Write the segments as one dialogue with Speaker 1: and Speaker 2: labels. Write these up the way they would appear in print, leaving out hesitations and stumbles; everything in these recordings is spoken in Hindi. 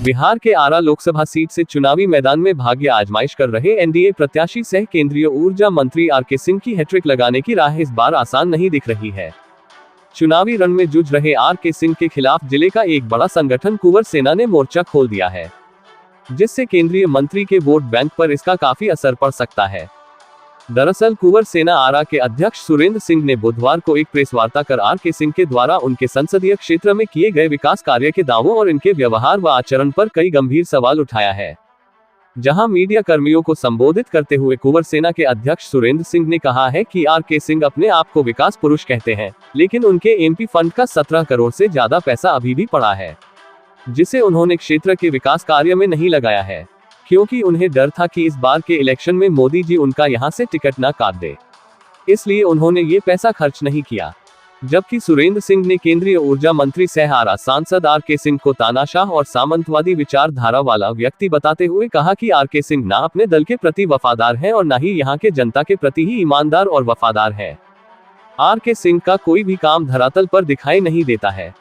Speaker 1: बिहार के आरा लोकसभा सीट से चुनावी मैदान में भाग्य आजमाइश कर रहे एनडीए प्रत्याशी सह केंद्रीय ऊर्जा मंत्री आरके सिंह की हैट्रिक लगाने की राह इस बार आसान नहीं दिख रही है। चुनावी रण में जूझ रहे आरके सिंह के खिलाफ जिले का एक बड़ा संगठन कुंवर सेना ने मोर्चा खोल दिया है, जिससे केंद्रीय मंत्री के वोट बैंक पर इसका काफी असर पड़ सकता है। दरअसल कुंवर सेना आरा के अध्यक्ष सुरेंद्र सिंह ने बुधवार को एक प्रेस वार्ता कर आरके सिंह के द्वारा उनके संसदीय क्षेत्र में किए गए विकास कार्य के दावों और इनके व्यवहार व आचरण पर कई गंभीर सवाल उठाया है। जहां मीडिया कर्मियों को संबोधित करते हुए कुंवर सेना के अध्यक्ष सुरेंद्र सिंह ने कहा है कि आरके सिंह अपने आप को विकास पुरुष कहते हैं, लेकिन उनके एमपी फंड का 17 करोड़ से ज्यादा पैसा अभी भी पड़ा है, जिसे उन्होंने क्षेत्र के विकास कार्य में नहीं लगाया है, क्योंकि उन्हें डर था कि इस बार के इलेक्शन में मोदी जी उनका यहां से टिकट न काट दे, इसलिए उन्होंने ये पैसा खर्च नहीं किया। जबकि सुरेंद्र सिंह ने केंद्रीय ऊर्जा मंत्री सह आरा सांसद आरके सिंह को तानाशाह और सामंतवादी विचारधारा वाला व्यक्ति बताते हुए कहा कि आरके सिंह ना अपने दल के प्रति वफादार हैं और न ही यहां के जनता के प्रति ही ईमानदार और वफादार है। आरके सिंह का कोई भी काम धरातल पर दिखाई नहीं देता है।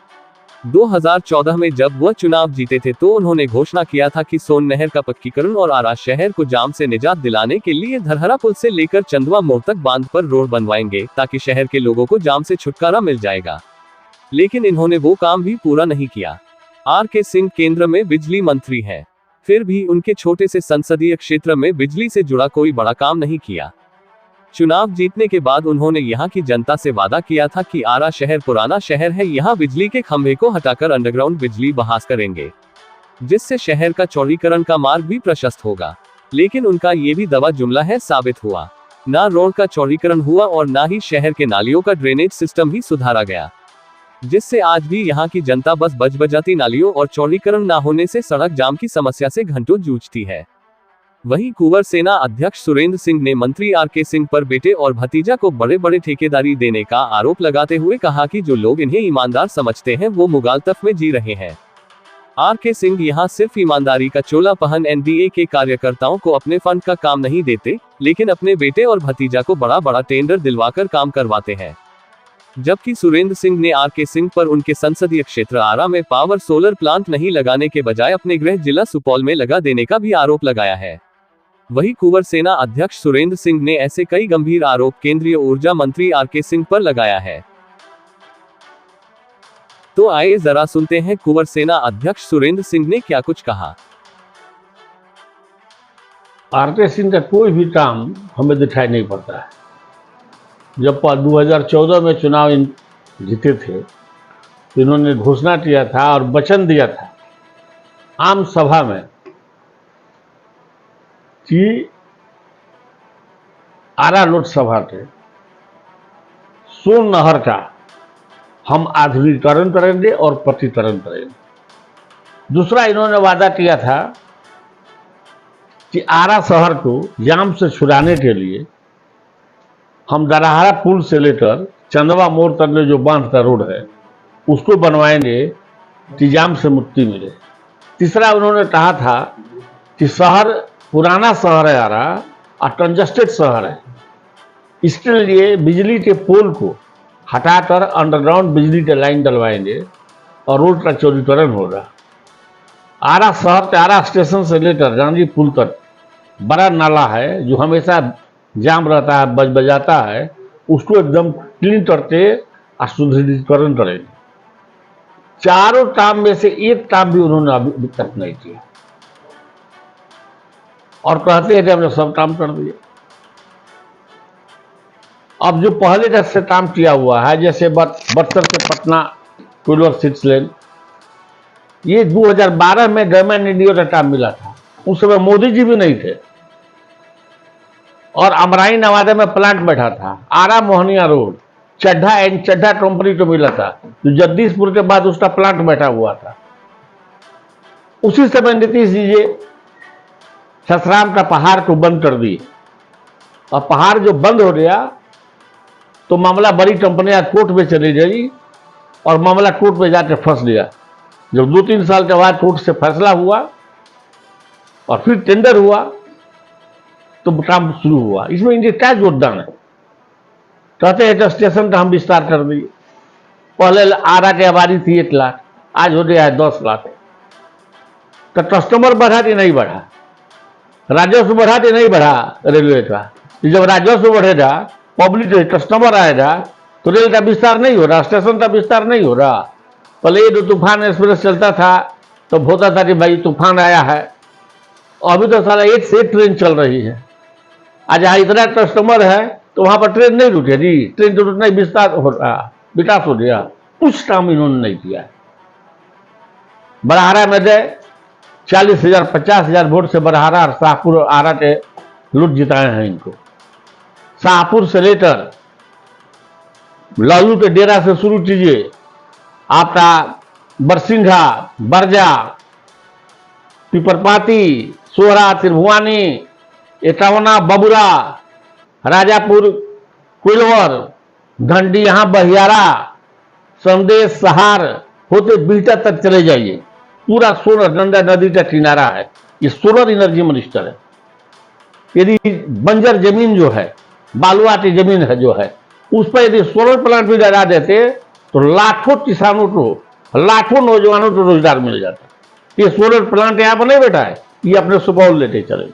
Speaker 1: 2014 में जब वह चुनाव जीते थे तो उन्होंने घोषणा किया था कि सोन नहर का पक्कीकरण और आरा शहर को जाम से निजात दिलाने के लिए धरहरा पुल से लेकर चंदवा मोड़ तक बांध पर रोड बनवाएंगे, ताकि शहर के लोगों को जाम से छुटकारा मिल जाएगा। लेकिन इन्होंने वो काम भी पूरा नहीं किया। आरके सिंह केंद्र में बिजली मंत्री हैं, फिर भी उनके छोटे से संसदीय क्षेत्र में बिजली से जुड़ा कोई बड़ा काम नहीं किया। चुनाव जीतने के बाद उन्होंने यहां की जनता से वादा किया था कि आरा शहर पुराना शहर है, यहां बिजली के खंभे को हटाकर अंडरग्राउंड बिजली बहाल करेंगे, जिससे शहर का चौड़ीकरण का मार्ग भी प्रशस्त होगा। लेकिन उनका ये भी दवा जुमला है साबित हुआ। ना रोड का चौड़ीकरण हुआ और ना ही शहर के नालियों का ड्रेनेज सिस्टम ही सुधारा गया, जिससे आज भी यहाँ की जनता बस बजबजाती नालियों और चौड़ीकरण न होने से सड़क जाम की समस्या से घंटों जूझती है। वहीं कुंवर सेना अध्यक्ष सुरेंद्र सिंह ने मंत्री आरके सिंह पर बेटे और भतीजा को बड़े बड़े ठेकेदारी देने का आरोप लगाते हुए कहा कि जो लोग इन्हें ईमानदार समझते हैं वो मुगालतफ में जी रहे हैं। आरके सिंह यहां सिर्फ ईमानदारी का चोला पहन एनडीए के कार्यकर्ताओं को अपने फंड का काम नहीं देते, लेकिन अपने बेटे और भतीजा को बड़ा बड़ा टेंडर दिलवाकर काम करवाते हैं। जबकि सुरेंद्र सिंह ने आरके सिंह पर उनके संसदीय क्षेत्र आरा में पावर सोलर प्लांट नहीं लगाने के बजाय अपने गृह जिला सुपौल में लगा देने का भी आरोप लगाया है। वहीं कुंवर सेना अध्यक्ष सुरेंद्र सिंह ने ऐसे कई गंभीर आरोप केंद्रीय ऊर्जा मंत्री आरके सिंह पर लगाया है। तो आइए जरा सुनते हैं कुंवर सेना अध्यक्ष सुरेंद्र सिंह ने क्या कुछ कहा।
Speaker 2: आरके सिंह का कोई भी काम हमें दिखाई नहीं पड़ता है। जब 2014 में चुनाव जीते थे तो इन्होंने घोषणा किया था और वचन दिया था आम सभा में कि आरा लोकसभा के सोन नहर का हम आधुनिकीकरण करेंगे और पक्कीकरण करेंगे। दूसरा इन्होंने वादा किया था कि आरा शहर को जाम से छुड़ाने के लिए हम दरहरा पुल से लेकर चंदवा मोड़ तक जो बांध का रोड है उसको बनवाएंगे कि जाम से मुक्ति मिले। तीसरा उन्होंने कहा था कि शहर पुराना शहर है आरा और कंजस्टेड शहर है, इसके लिए बिजली के पोल को हटाकर अंडरग्राउंड बिजली के लाइन डलवाएंगे और रोड का चौड़ीकरण होगा। आरा शहर के आरा स्टेशन से लेकर गांधी पुल तक बड़ा नाला है जो हमेशा जाम रहता है, बजबजाता है, उसको एकदम क्लीन करके और सुदृढ़ीकरण करेंगे। चारों काम में से एक काम भी उन्होंने अभी तक नहीं किया और कहते हैं कि हमने सब काम कर दिया। अब जो पहले तक से काम किया हुआ है, जैसे बक्सर से पटना कोरिडोर 6 लेन, ये 2012 में गवर्नमेंट इंडिया का काम मिला था। उस समय मोदी जी भी नहीं थे और अमराई नवादा में प्लांट बैठा था। आरा मोहनिया रोड चड्ढा कंपनी को मिला था, जो जगदीशपुर के बाद उसका प्लांट बैठा हुआ था। उसी समय नीतीश जी ससराम का पहाड़ को बंद कर दिए और पहाड़ जो बंद हो गया तो मामला बड़ी कंपनियां कोर्ट में चली गई और मामला कोर्ट में जाकर फंस गया। जब 2-3 साल के बाद कोर्ट से फैसला हुआ और फिर टेंडर हुआ तो काम शुरू हुआ। इसमें इनके क्या योगदान है? कहते हैं कि स्टेशन का हम विस्तार कर दिए। पहले आरा की आबादी थी 1 लाख, आज हो गया है 10 लाख। तो कस्टमर बढ़ा कि नहीं बढ़ा, राजस्व बढ़ा कि नहीं बढ़ा रेलवे का। जब राजस्व बढ़ेगा, पब्लिक कस्टमर आएगा, तो रेल का विस्तार नहीं हो रहा, स्टेशन का विस्तार नहीं हो रहा। पहले ये जो तूफान एक्सप्रेस चलता था तो होता था कि भाई तूफान आया है, अभी तो सारा एक से एक ट्रेन चल रही है। आज यहाँ इतना कस्टमर है तो वहां पर ट्रेन नहीं रुकेगी, ट्रेन तो उतना ही विस्तार हो रहा, विकास हो गया। कुछ काम इन्होंने नहीं किया। बड़हारा में गए, 40,000 50,000 वोट से बड़हारा और शाहपुर और आरा के लूट जिताए हैं इनको। शाहपुर से लेकर लालू के डेरा से शुरू कीजिए, आपका बरसिंघा, बरजा, पिपरपाती, सोहरा, त्रिभुवानी, एटावना, बबुरा, राजापुर, कुलवर, घंडी, यहाँ बहियारा, संदेश, सहार होते बिहटा तक चले जाइए, पूरा सोलर गंगा नदी का किनारा है। ये सोलर एनर्जी मिनिस्टर है। यदि बंजर जमीन जो है, बालुआ की जमीन है जो है, उस पर यदि सोलर प्लांट भी लगा देते तो लाखों किसानों को, लाखों नौजवानों को रोजगार मिल जाता। ये सोलर प्लांट यहाँ पर नहीं बैठा है, ये अपने सुपौल लेते चले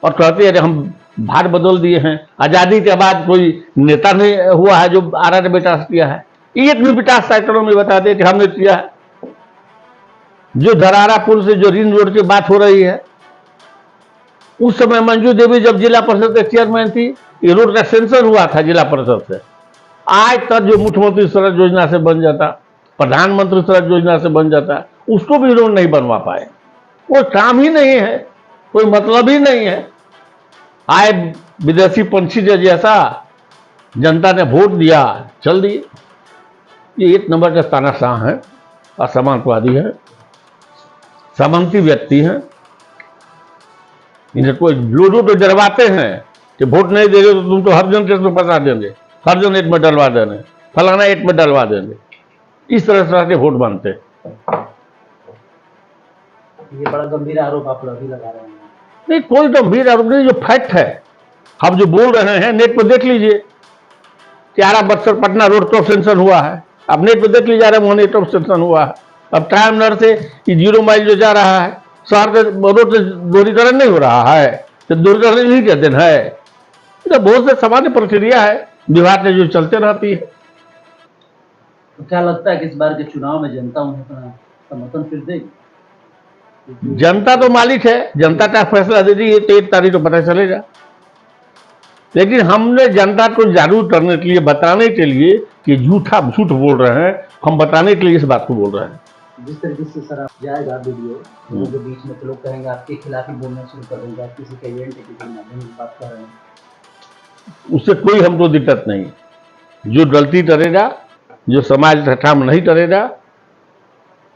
Speaker 2: और कहते हैं हम भाग बदल दिए हैं। आजादी के बाद कोई नेता नहीं हुआ है जो आरा ने विकास किया है। एक भी विकास सेक्टरों में बता दे कि हमने किया है। जो धरारा पुल से जो रिंग रोड की बात हो रही है, उस समय मंजू देवी जब जिला परिषद के चेयरमैन थी, ये रोड का सेंसर हुआ था जिला परिषद से। आज तक जो मुख्यमंत्री सड़क योजना से बन जाता, प्रधानमंत्री सड़क योजना से बन जाता, उसको भी रोड नहीं बनवा पाए। कोई काम ही नहीं है, कोई मतलब ही नहीं है। आए विदेशी पंछी जैसा जनता ने वोट दिया, चल दिए। ये एक नंबर का तानाशाह है, असमानवादी है, सामंती व्यक्ति हैं। इन्हें कोई लोगों तो डरवाते हैं कि वोट नहीं देंगे तो तुम तो हर जन केस में फंसा देंगे, हर जन एक में डलवा देंगे, फलाना एक में डलवा देंगे। इस तरह के वोट बनते।
Speaker 3: ये बड़ा गंभीर आरोप आप अभी लगा रहे हैं।
Speaker 2: नहीं, कोई गंभीर आरोप नहीं, जो फैक्ट है। हम जो बोल रहे हैं नेट पर देख लीजिए, 11 बक्सर पटना रोड टॉप सेंशन हुआ है। अब नेट पर देख लीजिए, मोहन टॉप सेंशन हुआ है। अब टाइम नर से 0 माइल जो जा रहा है, शहर के रोड से दोहरीकरण नहीं हो रहा है, तो दोहरीकरण नहीं कहते हैं। तो बहुत से सामान्य प्रक्रिया है विभाग में जो चलते रहती है।
Speaker 3: तो क्या लगता है कि इस बार के चुनाव में जनता उन्हें अपना समर्थन फिर देगी?
Speaker 2: जनता तो मालिक है, जनता का फैसला दे दी, ये तो 1 तारीख को पता चलेगा। लेकिन हमने जनता को जागरूक करने के लिए, बताने के लिए कि झूठ बोल रहे हैं, हम बताने के लिए इस बात को बोल रहे हैं।
Speaker 3: जिस तरीके से सर आप जाएगा वीडियो लोगों के बीच में, तो लोग कहेंगे आपके खिलाफ ही बोलना शुरू कर देंगे, आप किसी के इवेंट के माध्यम से बात कर रहे हैं।
Speaker 2: उससे कोई हमको दिक्कत नहीं। जो गलती करेगा, जो समाज का काम नहीं करेगा,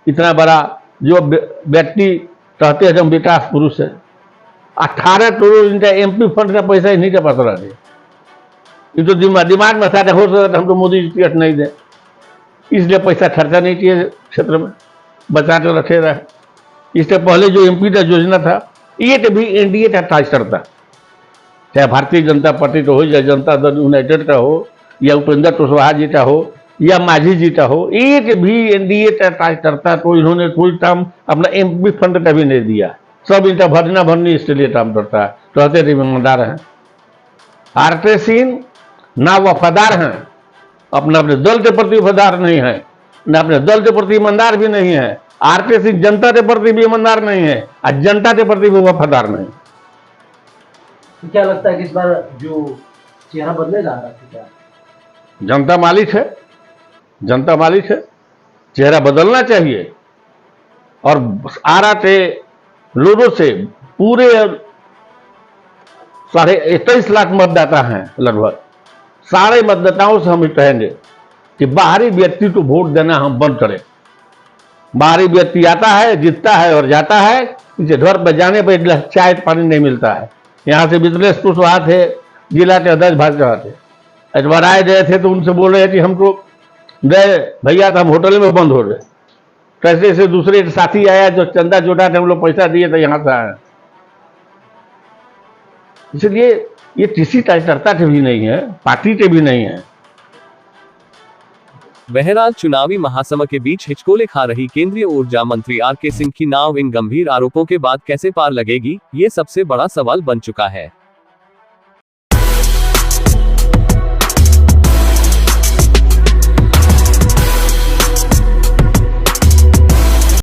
Speaker 2: इतना बड़ा जो व्यक्ति कहते हैं हम विकास पुरुष है, 18 करोड़ इनका MP फंड का पैसा इन्हीं के पास रह गया। ये तो दिमाग में था, हो सकता हम तो मोदी जी टिकट नहीं दे, इसलिए पैसा खर्चा नहीं किए क्षेत्र में, बचा कर रखे रहे। इससे पहले जो MP का योजना था, ये तो भी NDA का टाच करता, चाहे भारतीय जनता पार्टी का हो, या जनता दल यूनाइटेड का हो, या उपेंद्र कुशवाहा जी का हो, या माझी जी का हो, एक भी NDA का टाच करता। तो इन्होंने कोई काम अपना MP फंड का भी नहीं दिया। सब इनका भरना भरनी इसके लिए काम करता है, कहते थे ईमानदार हैं। RK सिंह ना वफादार हैं, अपने दल के प्रति वफादार नहीं है, ना अपने दल के प्रति ईमानदार भी नहीं है। RK सिंह जनता के प्रति भी ईमानदार नहीं है, और जनता के प्रति भी वफादार नहीं।
Speaker 3: तो क्या लगता है कि इस बार जो चेहरा बदलेगा क्या?
Speaker 2: जनता मालिक है, जनता मालिक है, चेहरा बदलना चाहिए। और आरा के लोगों से पूरे 21.5 लाख मतदाता हैं लगभग, सारे मतदाताओं से हम कहेंगे कि बाहरी व्यक्ति को वोट देना हम बंद करें। बाहरी व्यक्ति आता है, जीतता है और जाता है, इसे घर पर जाने पर एक गिलास चाय पानी नहीं मिलता है। यहाँ से बिजनेस कुशवाहा थे, जिला के अध्यक्ष भाजपा थे, अजवराए गए थे तो उनसे बोल रहे थे कि हमको गए भैया तो हम होटल में बंद हो गए। कैसे से दूसरे साथी आया जो चंदा जोड़ा थे, हम लोग पैसा दिए तो यहाँ से आए। इसलिए ये किसी कार्यकर्ता के भी नहीं है, पार्टी के भी नहीं है।
Speaker 1: बहरहाल चुनावी महासमर के बीच हिचकोले खा रही केंद्रीय ऊर्जा मंत्री आर के सिंह की नाव इन गंभीर आरोपों के बाद कैसे पार लगेगी, ये सबसे बड़ा सवाल बन चुका है।